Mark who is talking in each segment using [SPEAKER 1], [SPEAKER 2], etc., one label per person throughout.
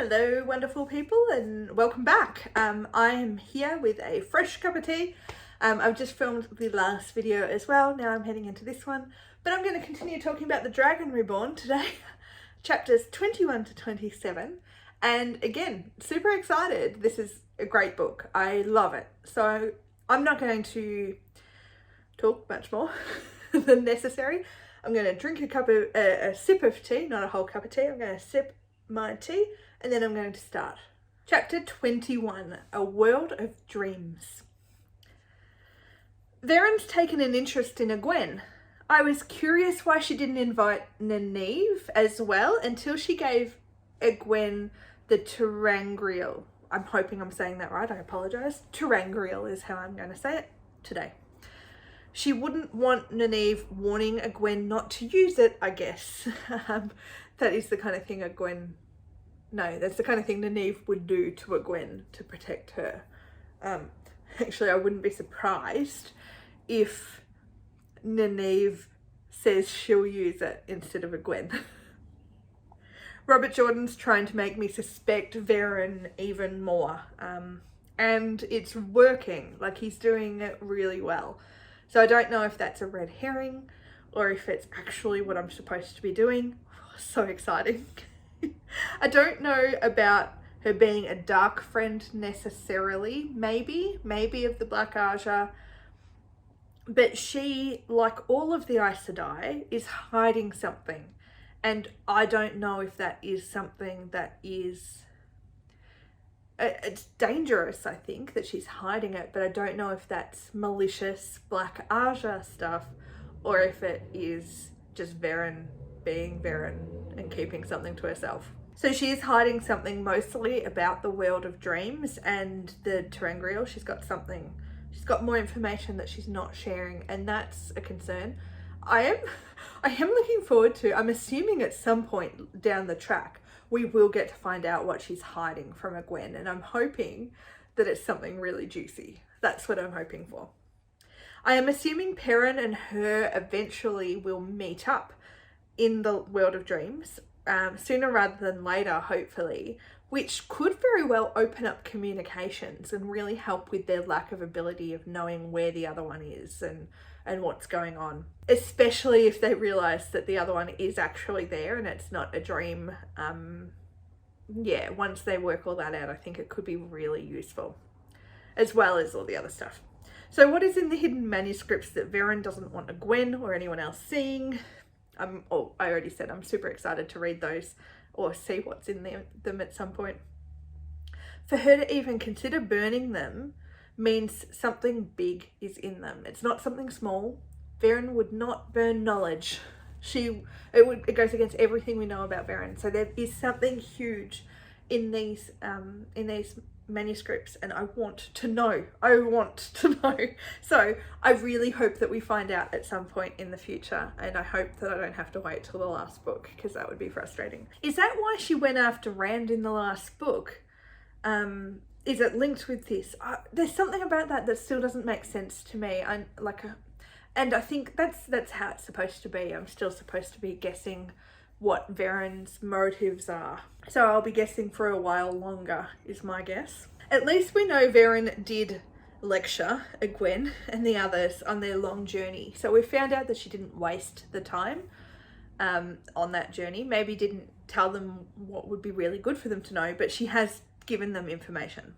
[SPEAKER 1] Hello wonderful people and welcome back. I'm here with a fresh cup of tea. I've just filmed the last video as well, now I'm heading into this one, but I'm going to continue talking about the Dragon Reborn today, chapters 21 to 27, and again, super excited. This is a great book, I love it, so I'm not going to talk much more than necessary. I'm going to drink a sip of tea, not a whole cup of tea. I'm going to sip my tea and then I'm going to start. Chapter 21, A World of Dreams. Veren's taken an interest in Egwene. I was curious why she didn't invite Nynaeve as well until she gave Egwene the terangrial. I'm hoping I'm saying that right, I apologise. Terangrial is how I'm going to say it today. She wouldn't want Nynaeve warning Egwene not to use it, I guess. That is the kind of thing that's the kind of thing Nynaeve would do to Egwene to protect her. Actually, I wouldn't be surprised if Nynaeve says she'll use it instead of Egwene. Robert Jordan's trying to make me suspect Veren even more. And it's working, like he's doing it really well. So I don't know if that's a red herring or if it's actually what I'm supposed to be doing. So exciting. I don't know about her being a dark friend necessarily, maybe of the Black Aja, but she, like all of the Aes Sedai, is hiding something, and I don't know if that is something that is, it's dangerous, I think, that she's hiding it, but I don't know if that's malicious Black Aja stuff or if it is just Veren being Veren and keeping something to herself. So she is hiding something mostly about the world of dreams and the terangrial. She's got more information that she's not sharing, and that's a concern. I am looking forward to, I'm assuming at some point down the track we will get to find out what she's hiding from Egwene, and I'm hoping that it's something really juicy. That's what I'm hoping for. I am assuming Perrin and her eventually will meet up in the world of dreams, sooner rather than later, hopefully, which could very well open up communications and really help with their lack of ability of knowing where the other one is and what's going on, especially if they realize that the other one is actually there and it's not a dream. Yeah, once they work all that out, I think it could be really useful, as well as all the other stuff. So what is in the hidden manuscripts that Veren doesn't want Egwene or anyone else seeing? I already said I'm super excited to read those or see what's in them at some point. For her to even consider burning them means something big is in them. It's not something small. Veren would not burn knowledge. It goes against everything we know about Veren. So there is something huge in these manuscripts, and I want to know. So I really hope that we find out at some point in the future, and I hope that I don't have to wait till the last book, because that would be frustrating. Is that why she went after Rand in the last book? Is it linked with this? There's something about that still doesn't make sense to me. And I think that's how it's supposed to be. I'm still supposed to be guessing what Veren's motives are. So I'll be guessing for a while longer, is my guess. At least we know Veren did lecture Egwene and the others on their long journey. So we found out that she didn't waste the time on that journey. Maybe didn't tell them what would be really good for them to know, but she has given them information.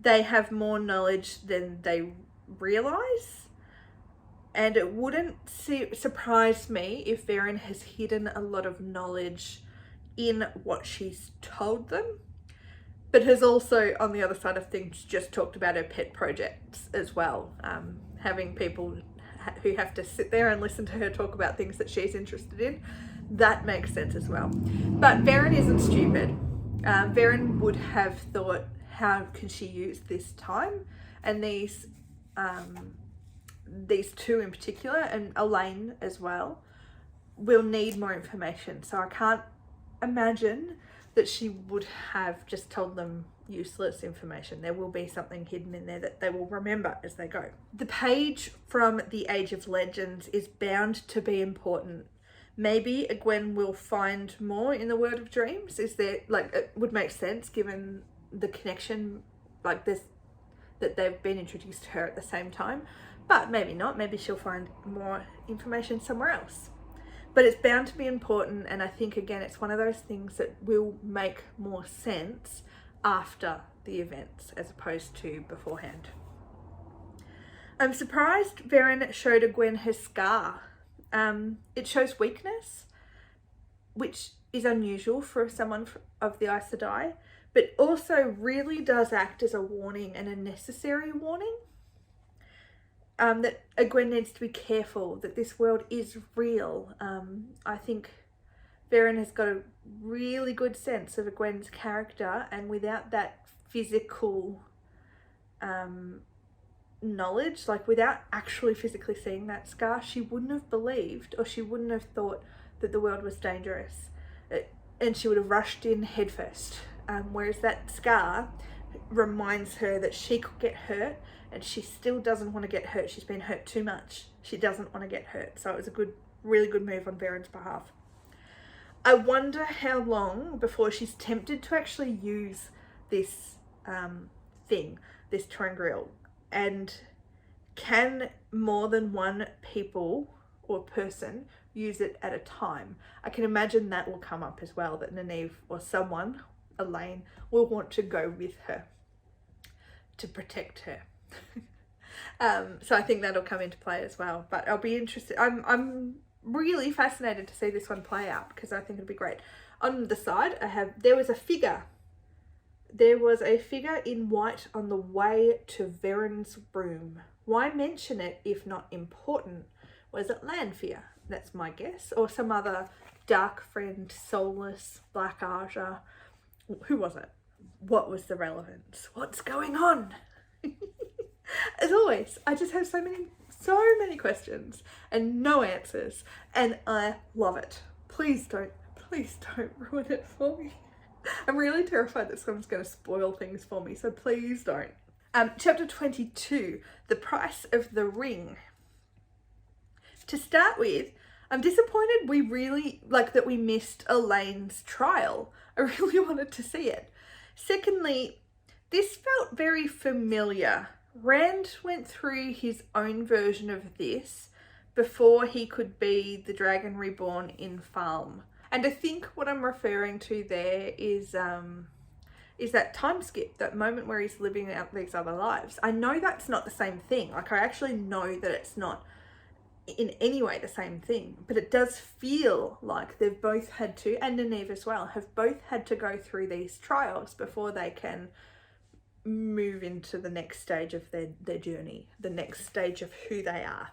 [SPEAKER 1] They have more knowledge than they realize. And it wouldn't surprise me if Veren has hidden a lot of knowledge in what she's told them, but has also, on the other side of things, just talked about her pet projects as well. Having people who have to sit there and listen to her talk about things that she's interested in, that makes sense as well. But Veren isn't stupid. Veren would have thought, how can she use this time? And these two in particular, and Elaine as well, will need more information. So I can't imagine that she would have just told them useless information. There will be something hidden in there that they will remember as they go. The page from the Age of Legends is bound to be important. Maybe Egwene will find more in the world of dreams. Is there, like, it would make sense given the connection, like this, that they've been introduced to her at the same time, but maybe not. Maybe she'll find more information somewhere else. But it's bound to be important, and I think again it's one of those things that will make more sense after the events as opposed to beforehand. I'm surprised Varen showed Egwene her scar. It shows weakness, which is unusual for someone of the Aes Sedai, but also really does act as a warning, and a necessary warning. That Egwene needs to be careful, that this world is real. I think Varen has got a really good sense of Egwene's character, and without that physical knowledge, like without actually physically seeing that scar, she wouldn't have believed, or she wouldn't have thought that the world was dangerous, and she would have rushed in headfirst. Whereas that scar reminds her that she could get hurt, and she still doesn't want to get hurt. She's been hurt too much. She doesn't want to get hurt. So it was a really good move on Varen's behalf. I wonder how long before she's tempted to actually use this this ter'angreal, and can more than one people or person use it at a time. I can imagine that will come up as well, that Nynaeve or someone, Elaine, will want to go with her to protect her. So I think that'll come into play as well, but I'll be interested. I'm really fascinated to see this one play out, because I think it'll be great. On the side, there was a figure in white on the way to Varen's room. Why mention it if not important? Was it landfire? That's my guess. Or some other dark friend, soulless, black Aja. Who was it? What was the relevance? What's going on? As always, I just have so many questions and no answers, and I love it. Please don't ruin it for me. I'm really terrified that someone's going to spoil things for me, so please don't. Chapter 22, The Price of the Ring. To start with, I'm disappointed that we missed Elaine's trial. I really wanted to see it. Secondly, this felt very familiar. Rand went through his own version of this before he could be the Dragon Reborn in Falme. And I think what I'm referring to there is that time skip, that moment where he's living out these other lives. I know that's not the same thing. Like, I actually know that it's not in any way the same thing, but it does feel like they've both had to, and Nynaeve as well, have both had to go through these trials before they can move into the next stage of their journey, the next stage of who they are.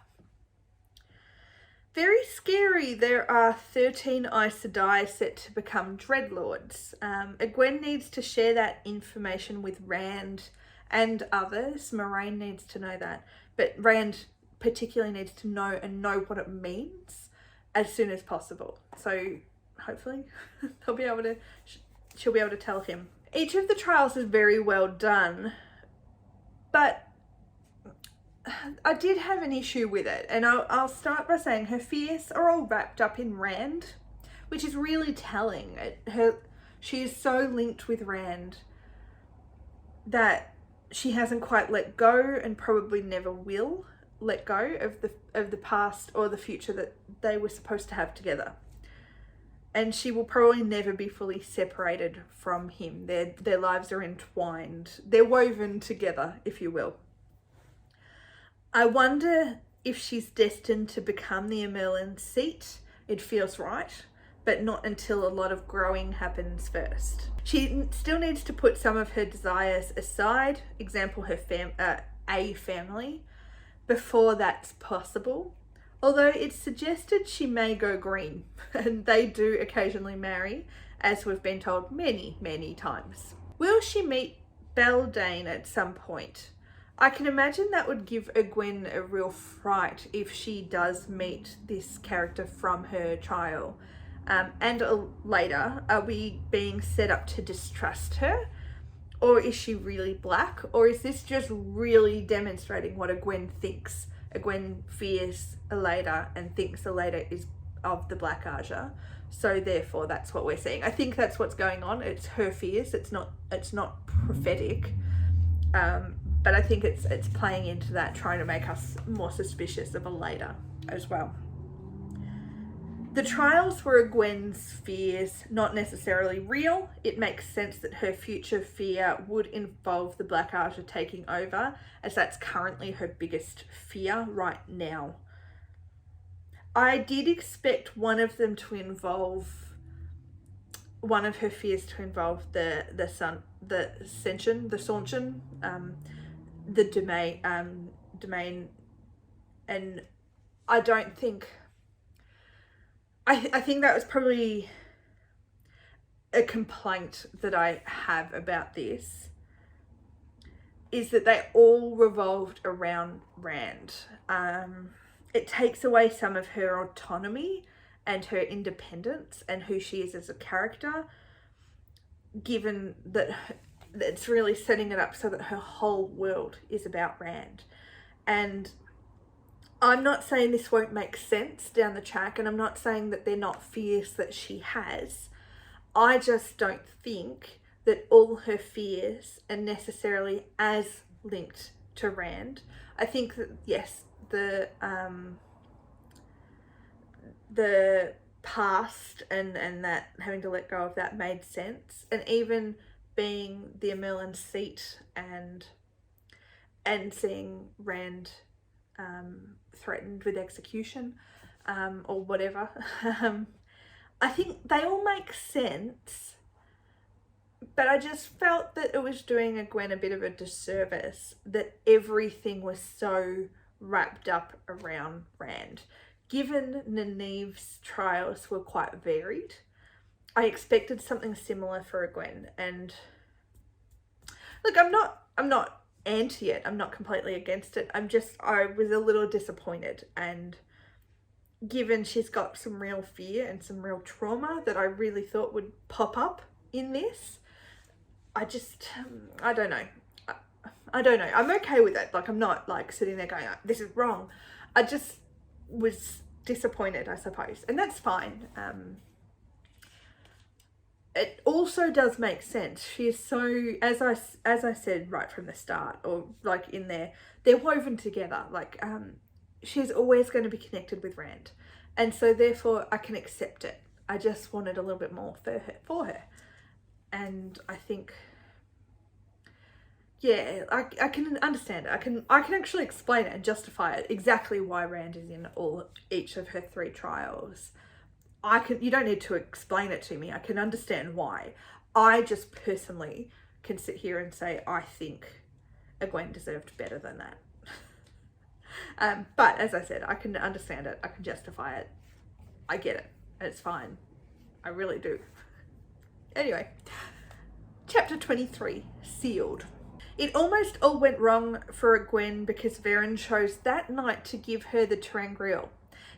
[SPEAKER 1] Very scary. There are 13 Aes Sedai set to become Dreadlords. Egwene needs to share that information with Rand and others. Moraine needs to know that, but Rand particularly needs to know what it means as soon as possible. So hopefully she'll be able to tell him. Each of the trials is very well done, but I did have an issue with it, and I'll start by saying her fears are all wrapped up in Rand, which is really telling. She is so linked with Rand that she hasn't quite let go, and probably never will let go of the past or the future that they were supposed to have together. And she will probably never be fully separated from him. Their lives are entwined. They're woven together, if you will. I wonder if she's destined to become the Amerlin seat. It feels right, but not until a lot of growing happens first. She still needs to put some of her desires aside, example her family, before that's possible. Although it's suggested she may go green, and they do occasionally marry, as we've been told many, many times. Will she meet Beltane at some point? I can imagine that would give Egwene a real fright if she does meet this character from her trial. And later, are we being set up to distrust her? Or is she really black? Or is this just really demonstrating what Egwene thinks? Egwene fears Elada and thinks Elada is of the Black Aja. So therefore that's what we're seeing. I think that's what's going on. It's her fears. It's not prophetic. But I think it's playing into that, trying to make us more suspicious of Elena as well. The trials were Egwene's fears, not necessarily real. It makes sense that her future fear would involve the Black Aja taking over, as that's currently her biggest fear right now. I did expect one of them to involve, one of her fears to involve the domain, and I don't think, I think that was probably a complaint that I have about this, is that they all revolved around Rand. It takes away some of her autonomy and her independence and who she is as a character, given that it's really setting it up so that her whole world is about Rand. And I'm not saying this won't make sense down the track, and I'm not saying that they're not fears that she has. I just don't think that all her fears are necessarily as linked to Rand. I think that, yes, the past and that having to let go of that made sense, and even being the Amelin seat and seeing Rand threatened with execution or whatever. I think they all make sense, but I just felt that it was doing Egwene a bit of a disservice that everything was so wrapped up around Rand. Given Nynaeve's trials were quite varied, I expected something similar for Egwene. And look, I'm not anti it. I'm not completely against it. I was a little disappointed, and given she's got some real fear and some real trauma that I really thought would pop up in this, I don't know. I don't know. I'm okay with it. Like, I'm not like sitting there going, this is wrong. I just was disappointed, I suppose. And that's fine. It also does make sense. She is so, as I said right from the start, or like in there, they're woven together. Like, she's always going to be connected with Rand. And so therefore I can accept it. I just wanted a little bit more for her. And I think, yeah, I can understand it. I can actually explain it and justify it, exactly why Rand is in each of her 3 trials. You don't need to explain it to me. I can understand why. I just personally can sit here and say, I think Egwene deserved better than that. But as I said, I can understand it. I can justify it. I get it. It's fine. I really do. Anyway, chapter 23, Sealed. It almost all went wrong for Egwene because Varen chose that night to give her the ter'angreal.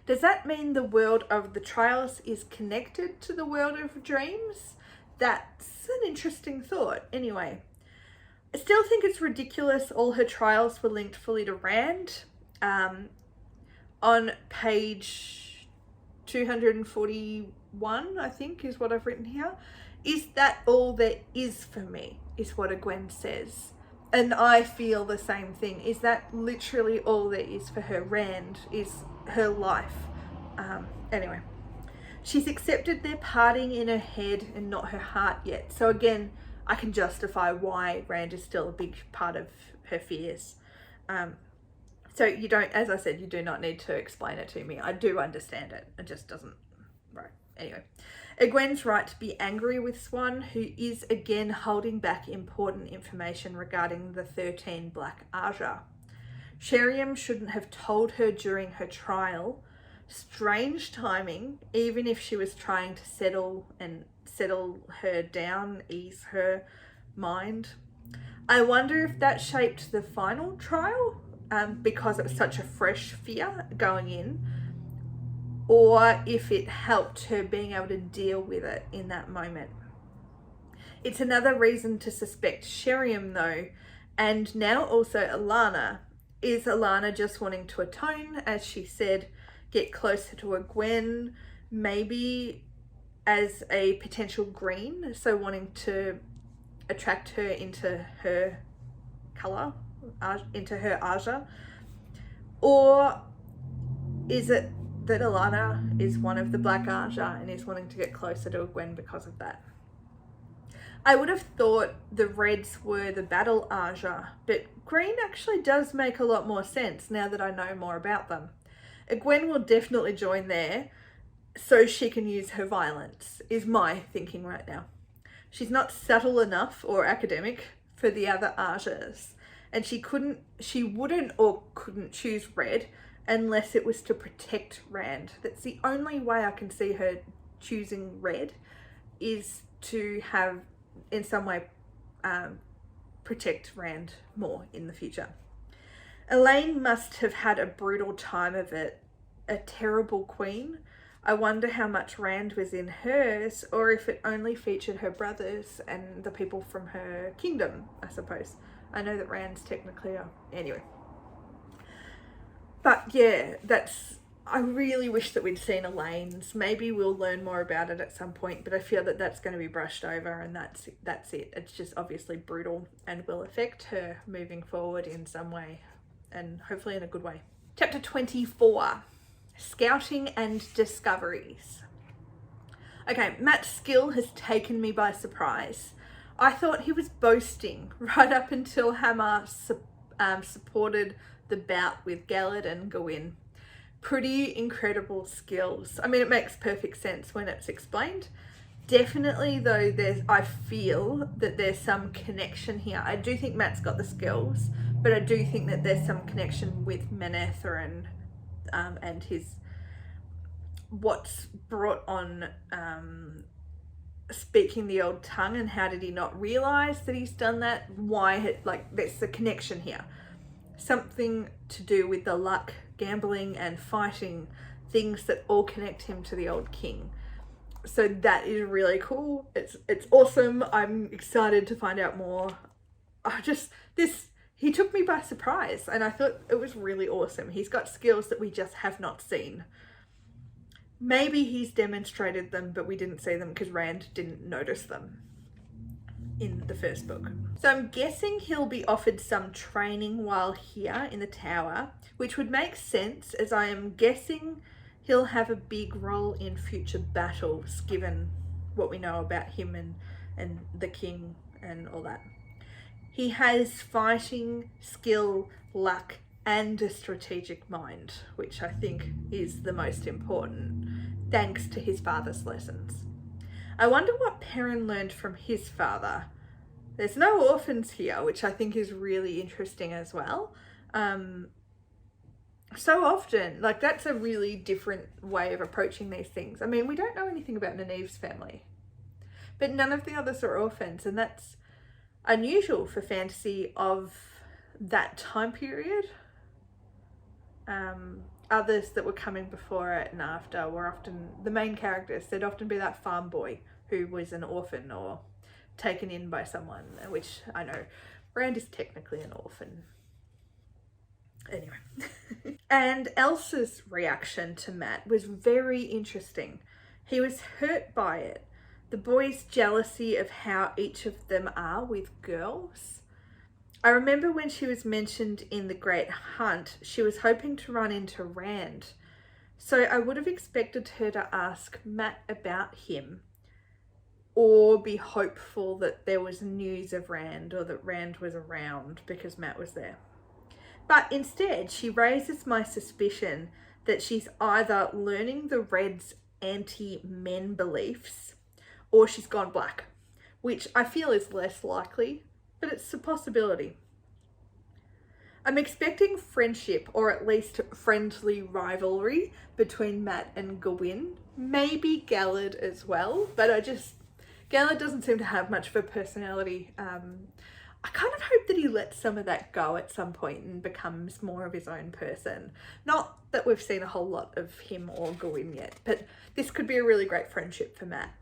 [SPEAKER 1] Does that mean the world of the trials is connected to the world of dreams? That's an interesting thought. Anyway, I still think it's ridiculous all her trials were linked fully to Rand. On page 241, I think, is what I've written here. Is that all there is for me? Is what Egwene says. And I feel the same thing. Is that literally all there is for her? Rand is her life. Anyway, she's accepted they're parting in her head and not her heart yet. So again, I can justify why Rand is still a big part of her fears. So you don't, as I said, you do not need to explain it to me. I do understand it. It just doesn't, right. Anyway, Egwene's right to be angry with Swan, who is again holding back important information regarding the 13 Black Aja. Sheriam shouldn't have told her during her trial. Strange timing, even if she was trying to settle her down, ease her mind. I wonder if that shaped the final trial, because it was such a fresh fear going in, or if it helped her being able to deal with it in that moment. It's another reason to suspect Sheriam though, and now also Alana. Is Alana just wanting to atone, as she said, get closer to Egwene, maybe as a potential green, so wanting to attract her into her colour, into her Aja? Or is it that Alana is one of the Black Aja and is wanting to get closer to Egwene because of that? I would have thought the reds were the battle Aja, but green actually does make a lot more sense now that I know more about them. Egwene will definitely join there so she can use her violence, is my thinking right now. She's not subtle enough or academic for the other Ajas, and she wouldn't or couldn't choose red unless it was to protect Rand. That's the only way I can see her choosing red, is to have in some way protect Rand more in the future. Elaine must have had a brutal time of it, a terrible queen. I wonder how much Rand was in hers, or if it only featured her brothers and the people from her kingdom, I suppose. I know that Rand's technically anyway. But yeah, I really wish that we'd seen Elaine's. Maybe we'll learn more about it at some point, but I feel that that's going to be brushed over, and that's it. It's just obviously brutal and will affect her moving forward in some way, and hopefully in a good way. Chapter 24, Scouting and Discoveries. Okay, Matt's skill has taken me by surprise. I thought he was boasting right up until Hammer supported the bout with Gellert and Gawain. Pretty incredible skills. I mean, it makes perfect sense when it's explained. Definitely though, I feel that there's some connection here. I do think Matt's got the skills, but I do think that there's some connection with Manetheren and his what's brought on speaking the old tongue, and how did he not realize that he's done that? Why, like, there's the connection here. Something to do with the luck, gambling and fighting, things that all connect him to the old king. So that is really cool. It's awesome. I'm excited to find out more. He took me by surprise, and I thought it was really awesome. He's got skills that we just have not seen. Maybe he's demonstrated them, but we didn't see them because Rand didn't notice them in the first book. So I'm guessing he'll be offered some training while here in the tower, which would make sense, as I am guessing he'll have a big role in future battles, given what we know about him and the king and all that. He has fighting skill, luck, and a strategic mind, which I think is the most important, thanks to his father's lessons. I wonder what Perrin learned from his father. There's no orphans here, which I think is really interesting as well. So often, like, that's a really different way of approaching these things. I mean, we don't know anything about Nynaeve's family, but none of the others are orphans, and that's unusual for fantasy of that time period. Others that were coming before it and after were often the main characters. There'd often be that farm boy who was an orphan or taken in by someone, which I know Rand is technically an orphan. Anyway. And Elsa's reaction to Matt was very interesting. He was hurt by it. The boys' jealousy of how each of them are with girls. I remember when she was mentioned in The Great Hunt, she was hoping to run into Rand. So I would have expected her to ask Matt about him, or be hopeful that there was news of Rand, or that Rand was around because Matt was there. But instead, she raises my suspicion that she's either learning the Red's anti-men beliefs, or she's gone black, which I feel is less likely, but it's a possibility. I'm expecting friendship, or at least friendly rivalry, between Matt and Gawain. Maybe Gellert as well, but Gellert doesn't seem to have much of a personality. I kind of hope that he lets some of that go at some point and becomes more of his own person. Not that we've seen a whole lot of him or Gawain yet, but this could be a really great friendship for Matt,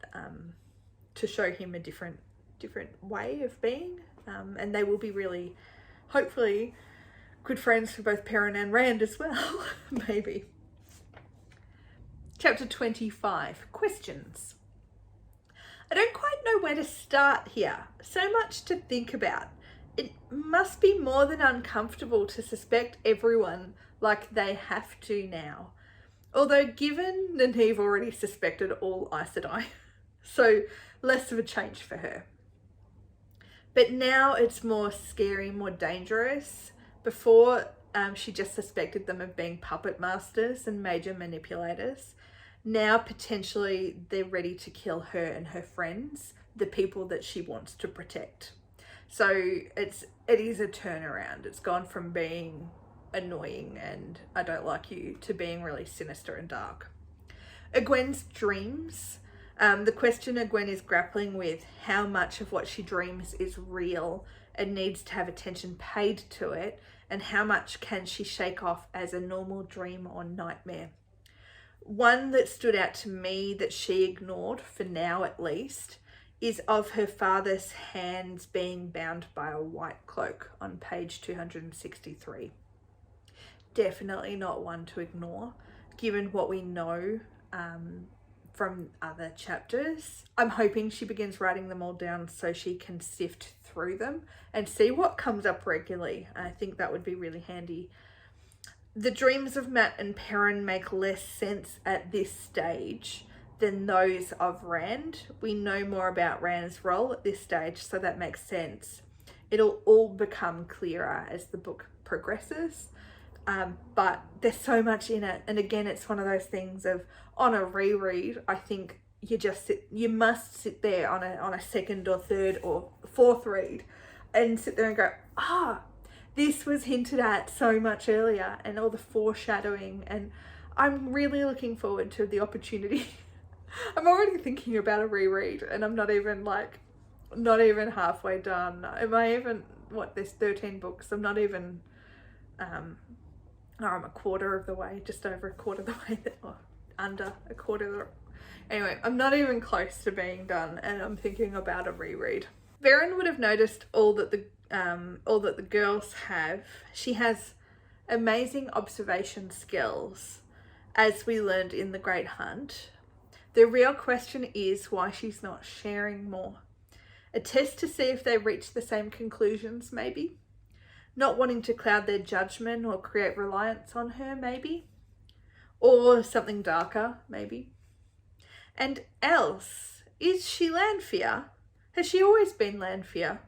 [SPEAKER 1] to show him a different way of being. And they will be really, hopefully, good friends for both Perrin and Rand as well, maybe. Chapter 25, questions. I don't quite know where to start here. So much to think about. It must be more than uncomfortable to suspect everyone like they have to now. Although given Nynaeve already suspected all Aes Sedai, so less of a change for her. But now it's more scary, more dangerous. Before, she just suspected them of being puppet masters and major manipulators. Now, potentially, they're ready to kill her and her friends, the people that she wants to protect. So it is a turnaround. It's gone from being annoying and I don't like you to being really sinister and dark. Egwene's dreams. The question Egwene is grappling with, how much of what she dreams is real and needs to have attention paid to it, and how much can she shake off as a normal dream or nightmare. One that stood out to me that she ignored, for now at least, is of her father's hands being bound by a white cloak on page 263. Definitely not one to ignore, given what we know from other chapters. I'm hoping she begins writing them all down so she can sift through them and see what comes up regularly. I think that would be really handy. The dreams of Mat and Perrin make less sense at this stage than those of Rand. We know more about Rand's role at this stage, so that makes sense. It'll all become clearer as the book progresses. But there's so much in it. And again, it's one of those things of, on a reread, I think you must sit there on a second or third or fourth read and sit there and go, this was hinted at so much earlier, and all the foreshadowing. And I'm really looking forward to the opportunity. I'm already thinking about a reread and I'm not even halfway done. Am I even, there's 13 books. I'm not even, I'm a quarter of the way, just over a quarter of the way, or under a quarter of the, anyway, I'm not even close to being done and I'm thinking about a reread. Varen would have noticed all that the girls have. She has amazing observation skills, as we learned in The Great Hunt. The real question is why she's not sharing more. A test to see if they reach the same conclusions, maybe. Not wanting to cloud their judgment or create reliance on her, maybe. Or something darker, maybe. And else, is she landfire? Has she always been landfire?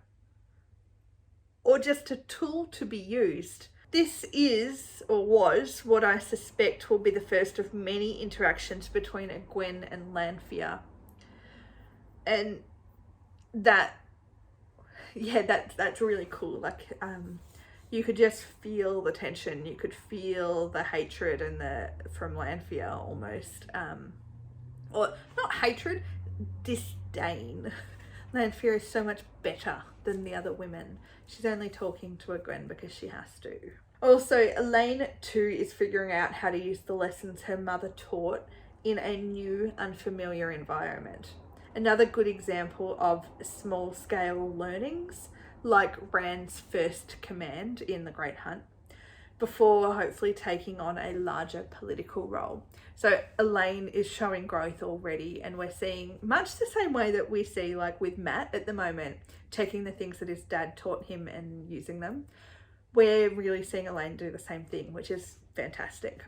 [SPEAKER 1] Or just a tool to be used? This is, or was, what I suspect will be the first of many interactions between Egwene and Landfire. And that's really cool. Like, you could just feel the tension. You could feel the hatred from Landfire almost. Or not hatred, disdain. Landfire is so much better than the other women. She's only talking to Egwene because she has to. Also, Elaine too is figuring out how to use the lessons her mother taught in a new, unfamiliar environment. Another good example of small-scale learnings, like Rand's first command in The Great Hunt, before hopefully taking on a larger political role. So Elaine is showing growth already, and we're seeing much the same way that we see like with Mat at the moment, taking the things that his dad taught him and using them. We're really seeing Elaine do the same thing, which is fantastic.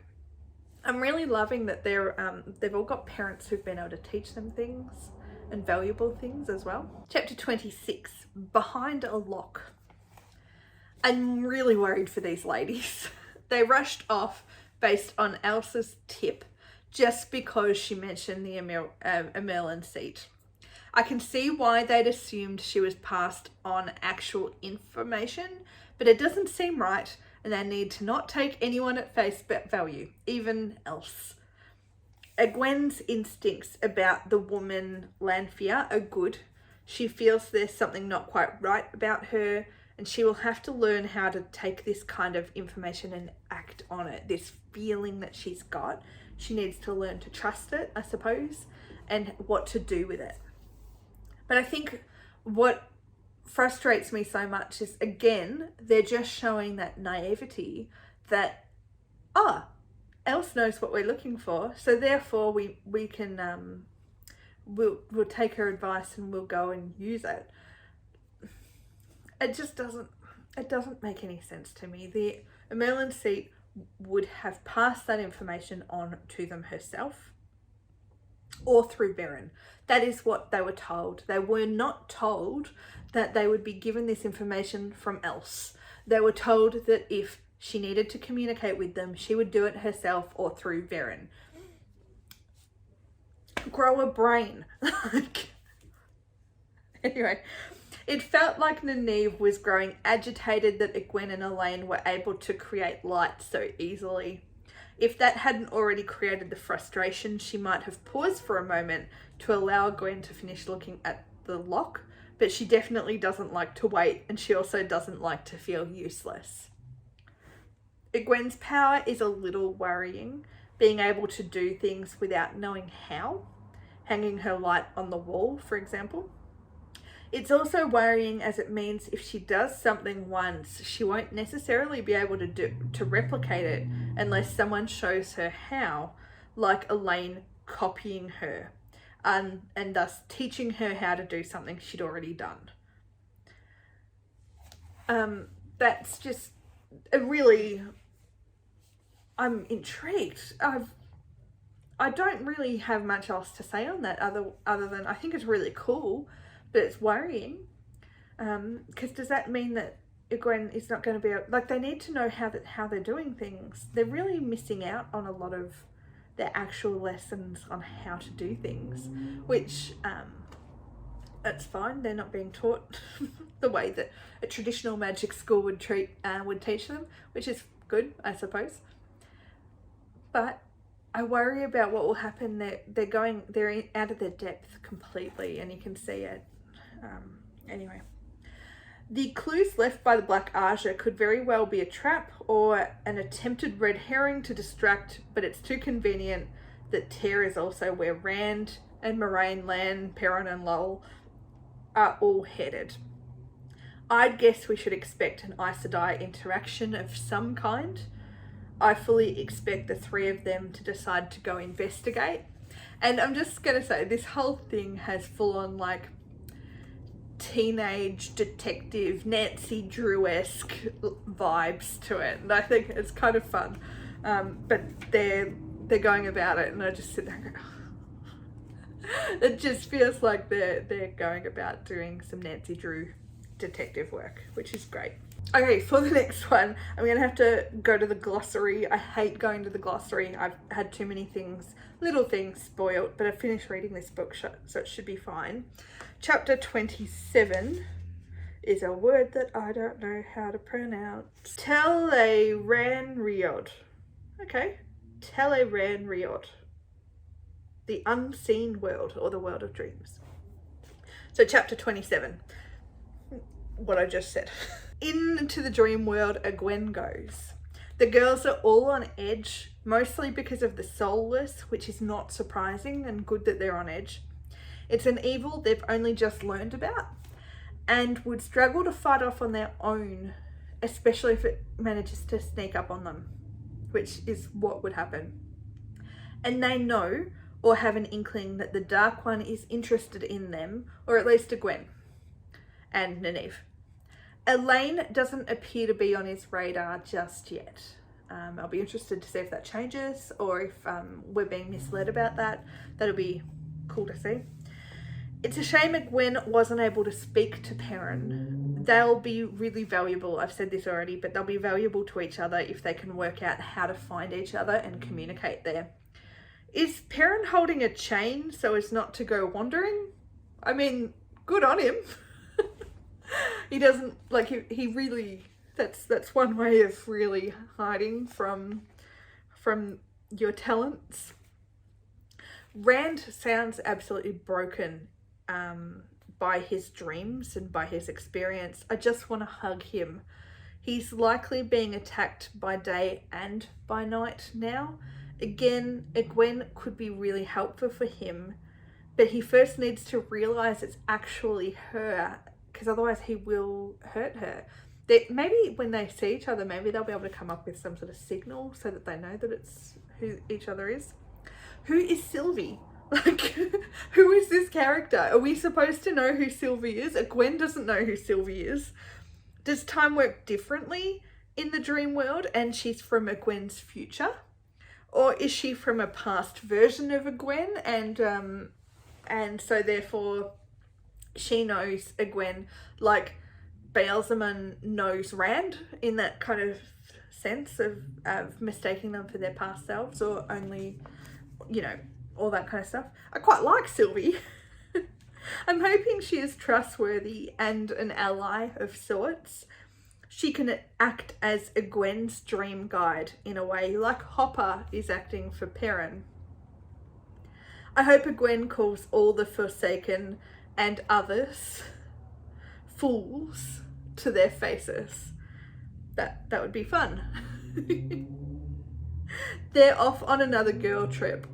[SPEAKER 1] I'm really loving that they've all got parents who've been able to teach them things, and valuable things as well. Chapter 26, Behind a Lock. I'm really worried for these ladies. They rushed off based on Elsa's tip just because she mentioned the Merlin seat. I can see why they'd assumed she was passed on actual information, but it doesn't seem right, and they need to not take anyone at face value, even else. Egwene's instincts about the woman Landfire are good. She feels there's something not quite right about her, and she will have to learn how to take this kind of information and act on it. This feeling that she's got, she needs to learn to trust it, I suppose, and what to do with it. But I think what frustrates me so much is, again, they're just showing that naivety that, Else knows what we're looking for, so therefore we can we'll take her advice and we'll go and use it. It just doesn't make any sense to me. The Merlin seat would have passed that information on to them herself or through Beren. That is what they were told. They were not told that they would be given this information from else. They were told that if she needed to communicate with them, she would do it herself or through Beren. Grow a brain. Anyway, it felt like Nynaeve was growing agitated that Egwene and Elaine were able to create light so easily. If that hadn't already created the frustration, she might have paused for a moment to allow Egwene to finish looking at the lock, but she definitely doesn't like to wait, and she also doesn't like to feel useless. Egwene's power is a little worrying, being able to do things without knowing how, hanging her light on the wall, for example. It's also worrying as it means if she does something once, she won't necessarily be able to replicate it unless someone shows her how, like Elaine copying her and thus teaching her how to do something she'd already done. That's just a really... I'm intrigued. I don't really have much else to say on that other than I think it's really cool, but it's worrying. Because does that mean that Egwene is not going to be able, like, they need to know how they're doing things. They're really missing out on a lot of their actual lessons on how to do things, which that's fine. They're not being taught the way that a traditional magic school would teach them, which is good, I suppose. But I worry about what will happen. They're out of their depth completely, and you can see it. Anyway, the clues left by the Black Archer could very well be a trap or an attempted red herring to distract, but it's too convenient that Tear is also where Rand and Moraine, Lan, Perrin and Lowell are all headed. I'd guess we should expect an Aes Sedai interaction of some kind. I fully expect the three of them to decide to go investigate. And I'm just going to say, this whole thing has full on like teenage detective Nancy Drew-esque vibes to it. And I think it's kind of fun. But they're going about it, and I just sit there and go, it just feels like they're going about doing some Nancy Drew detective work, which is great. Okay, for the next one, I'm going to have to go to the glossary. I hate going to the glossary. I've had too many things, little things spoiled, but I finished reading this book, so it should be fine. Chapter 27 is a word that I don't know how to pronounce. Teleranriod. Okay, Teleranriod. The unseen world, or the world of dreams. So chapter 27, what I just said. Into the dream world Egwene goes. The girls are all on edge, mostly because of the soulless, which is not surprising and good that they're on edge. It's an evil they've only just learned about and would struggle to fight off on their own, especially if it manages to sneak up on them, which is what would happen. And they know, or have an inkling, that the Dark One is interested in them, or at least Egwene and Nynaeve. Elaine doesn't appear to be on his radar just yet. I'll be interested to see if that changes, or if we're being misled about that. That'll be cool to see. It's a shame Egwene wasn't able to speak to Perrin. They'll be really valuable, I've said this already, but they'll be valuable to each other if they can work out how to find each other and communicate there. Is Perrin holding a chain so as not to go wandering? I mean, good on him. He doesn't, like, he really, that's one way of really hiding from your talents. Rand sounds absolutely broken by his dreams and by his experience. I just want to hug him. He's likely being attacked by day and by night now. Again, Egwene could be really helpful for him, but he first needs to realize it's actually her, because otherwise he will hurt her. Maybe when they see each other, maybe they'll be able to come up with some sort of signal so that they know that it's who each other is. Who is Sylvie? Like, who is this character? Are we supposed to know who Sylvie is? Egwene doesn't know who Sylvie is. Does time work differently in the dream world and she's from Egwene's future? Or is she from a past version of Egwene and so therefore she knows Egwene like Baalzamon knows Rand, in that kind of sense of mistaking them for their past selves, or only, you know, all that kind of stuff. I quite like Sylvie. I'm hoping she is trustworthy and an ally of sorts. She can act as Egwene's dream guide in a way, like Hopper is acting for Perrin. I hope Egwene calls all the Forsaken and others fools to their faces. That would be fun. They're off on another girl trip.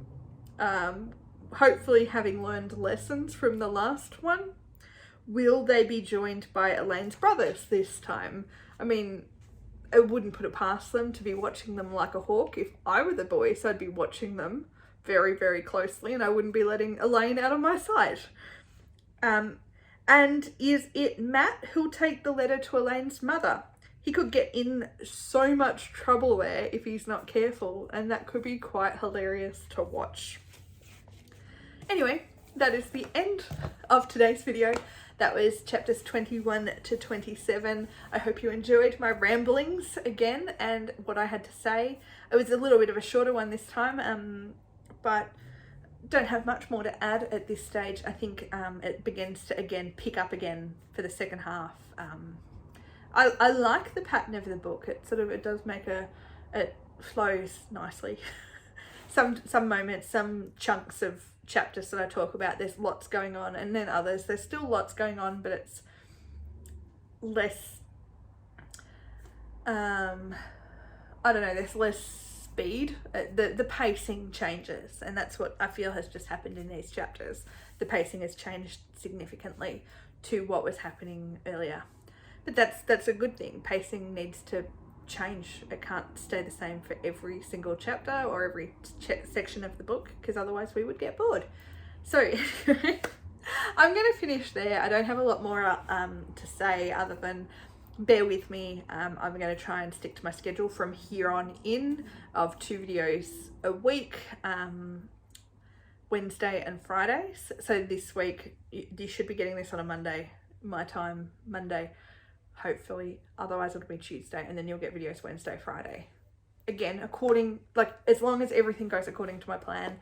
[SPEAKER 1] Hopefully having learned lessons from the last one. Will they be joined by Elaine's brothers this time? I mean, I wouldn't put it past them to be watching them like a hawk. If I were the boys, I'd be watching them very, very closely, and I wouldn't be letting Elaine out of my sight. And is it Matt who'll take the letter to Elaine's mother? He could get in so much trouble there if he's not careful, and that could be quite hilarious to watch. Anyway, that is the end of today's video. That was chapters 21 to 27. I hope you enjoyed my ramblings again and what I had to say. It was a little bit of a shorter one this time, but don't have much more to add at this stage. I think it begins to again pick up again for the second half. I like the pattern of the book. It does make it flows nicely. Some moments, some chunks of chapters that I talk about, there's lots going on, and then others there's still lots going on, but it's less I don't know, there's less speed. The pacing changes, and that's what I feel has just happened in these chapters. The pacing has changed significantly to what was happening earlier, but that's a good thing. Pacing needs to change. It can't stay the same for every single chapter or every section of the book, because otherwise we would get bored. So I'm going to finish there. I don't have a lot more to say other than bear with me. I'm going to try and stick to my schedule from here on in of 2 videos a week, Wednesday and Fridays. So this week you should be getting this on a Monday, my time, Monday hopefully, otherwise it'll be Tuesday, and then you'll get videos Wednesday, Friday. Again, as long as everything goes according to my plan.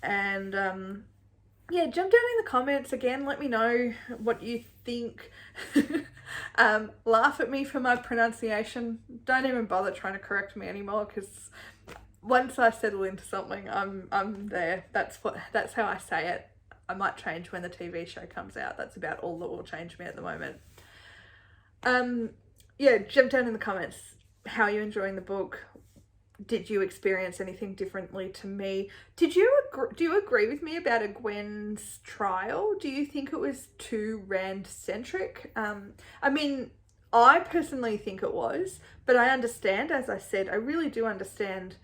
[SPEAKER 1] And yeah, jump down in the comments again, let me know what you think. Laugh at me for my pronunciation. Don't even bother trying to correct me anymore, because once I settle into something, I'm there. That's how I say it. I might change when the TV show comes out. That's about all that will change me at the moment. Yeah, jump down in the comments. How are you enjoying the book? Did you experience anything differently to me? Do you agree with me about Egwene's trial? Do you think it was too Rand centric? I mean, I personally think it was, but I understand, as I said, I really do understand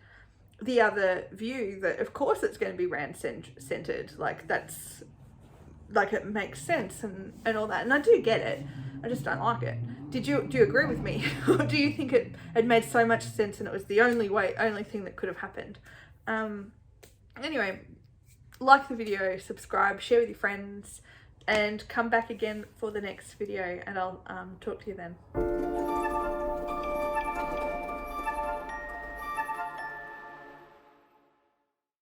[SPEAKER 1] the other view that of course it's going to be Rand centered. That's like, it makes sense and all that, and I do get it. I just don't like it. Do you agree with me? Or do you think it made so much sense and it was the only thing that could have happened? Anyway, like the video, subscribe, share with your friends, and come back again for the next video, and I'll talk to you then.